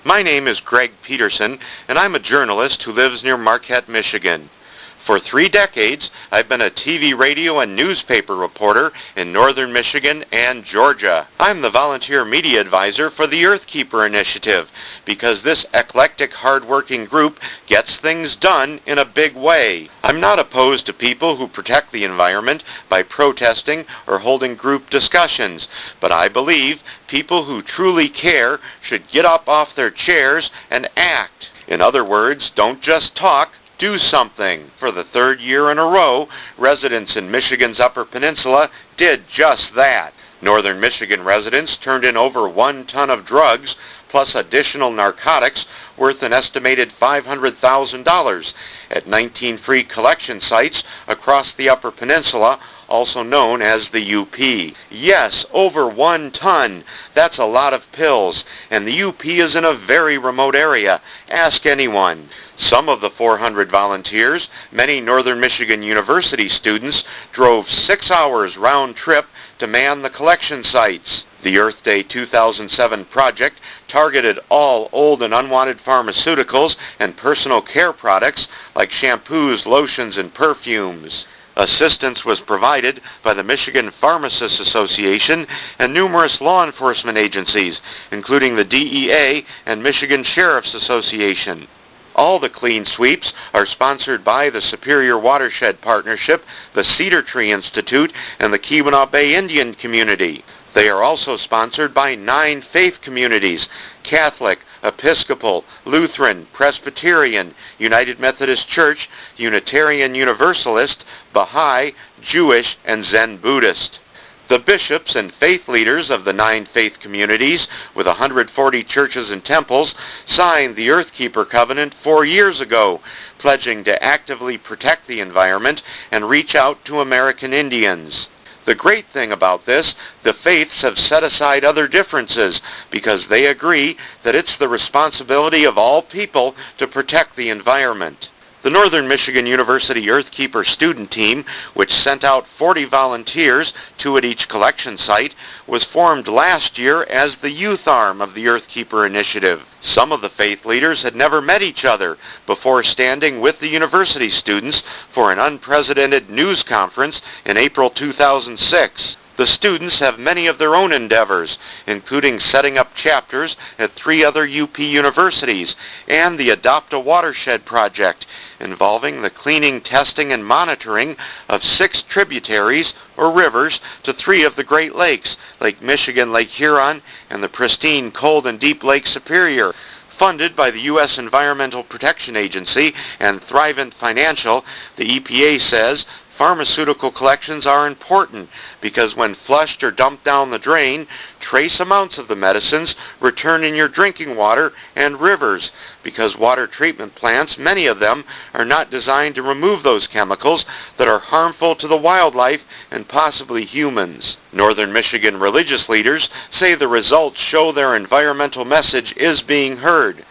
My name is Greg Peterson, and I'm a journalist who lives near Marquette, Michigan. For 3 decades, I've been a TV, radio, and newspaper reporter in northern Michigan and Georgia. I'm the volunteer media advisor for the Earthkeeper Initiative because this eclectic, hard-working group gets things done in a big way. I'm not opposed to people who protect the environment by protesting or holding group discussions, but I believe people who truly care should get up off their chairs and act. In other words, don't just talk, do something. For the 3rd year in a row, residents in Michigan's Upper Peninsula did just that. Northern Michigan residents turned in over 1 ton of drugs, plus additional narcotics worth an estimated $500,000 at 19 free collection sites across the Upper Peninsula, also known as the UP. Yes, over 1 ton. That's a lot of pills, and the UP is in a very remote area. Ask anyone. Some of the 400 volunteers, many Northern Michigan University students, drove 6 hours round trip to man the collection sites. The Earth Day 2007 project targeted all old and unwanted pharmaceuticals and personal care products like shampoos, lotions, and perfumes. Assistance was provided by the Michigan Pharmacists Association and numerous law enforcement agencies, including the DEA and Michigan Sheriff's Association. All the clean sweeps are sponsored by the Superior Watershed Partnership, the Cedar Institute, and the Keweenaw Bay Indian Community. They are also sponsored by 9 faith communities: Catholic, Episcopal, Lutheran, Presbyterian, United Methodist Church, Unitarian Universalist, Baha'i, Jewish, and Zen Buddhist. The bishops and faith leaders of the 9 faith communities, with 140 churches and temples, signed the Earthkeeper Covenant 4 years ago, pledging to actively protect the environment and reach out to American Indians. The great thing about this, the faiths have set aside other differences because they agree that it's the responsibility of all people to protect the environment. The Northern Michigan University Earthkeeper student team, which sent out 40 volunteers, 2 at each collection site, was formed last year as the youth arm of the Earthkeeper Initiative. Some of the faith leaders had never met each other before standing with the university students for an unprecedented news conference in April 2006. The students have many of their own endeavors, including setting up chapters at 3 other UP universities and the Adopt a Watershed project, involving the cleaning, testing, and monitoring of 6 tributaries or rivers to 3 of the Great Lakes, Lake Michigan, Lake Huron, and the pristine, cold, and deep Lake Superior. Funded by the U.S. Environmental Protection Agency and Thrivent Financial, the EPA says pharmaceutical collections are important because when flushed or dumped down the drain, trace amounts of the medicines return in your drinking water and rivers because water treatment plants, many of them, are not designed to remove those chemicals that are harmful to the wildlife and possibly humans. Northern Michigan religious leaders say the results show their environmental message is being heard.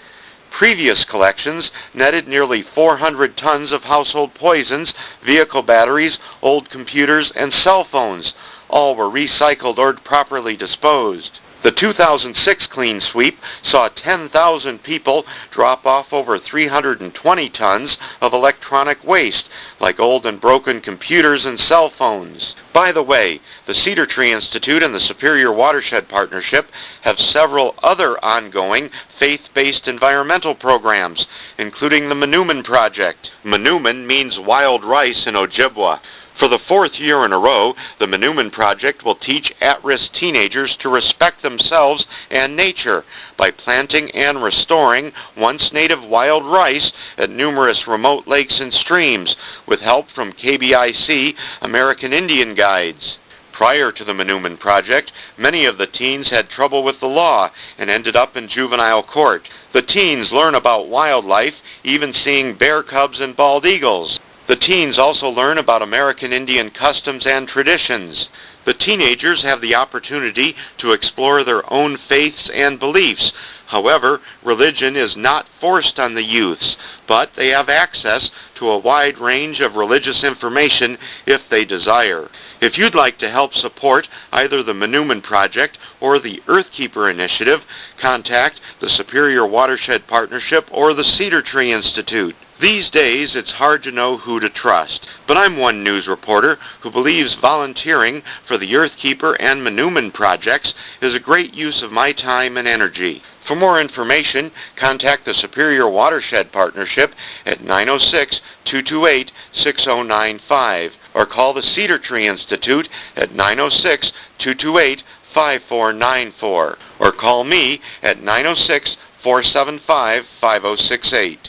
Previous collections netted nearly 400 tons of household poisons, vehicle batteries, old computers, and cell phones. All were recycled or properly disposed. The 2006 clean sweep saw 10,000 people drop off over 320 tons of electronic waste, like old and broken computers and cell phones. By the way, the Cedar Institute and the Superior Watershed Partnership have several other ongoing faith-based environmental programs, including the Manoomin Project. Manoomin means wild rice in Ojibwa. For the 4th year in a row, the Manoomin Project will teach at-risk teenagers to respect themselves and nature by planting and restoring once native wild rice at numerous remote lakes and streams, with help from KBIC American Indian Guides. Prior to the Manoomin Project, many of the teens had trouble with the law and ended up in juvenile court. The teens learn about wildlife, even seeing bear cubs and bald eagles. The teens also learn about American Indian customs and traditions. But teenagers have the opportunity to explore their own faiths and beliefs. However, religion is not forced on the youths, but they have access to a wide range of religious information if they desire. If you'd like to help support either the Newman Project or the Earthkeeper Initiative, contact the Superior Watershed Partnership or the Cedar Tree Institute. These days, it's hard to know who to trust, but I'm one news reporter who believes volunteering for the Earthkeeper and Newman projects is a great use of my time and energy. For more information, contact the Superior Watershed Partnership at 906-228-6095 or call the Cedar Tree Institute at 906-228-5494 or call me at 906-475-5068.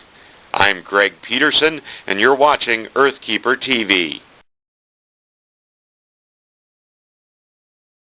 I'm Greg Peterson, and you're watching Earthkeeper TV.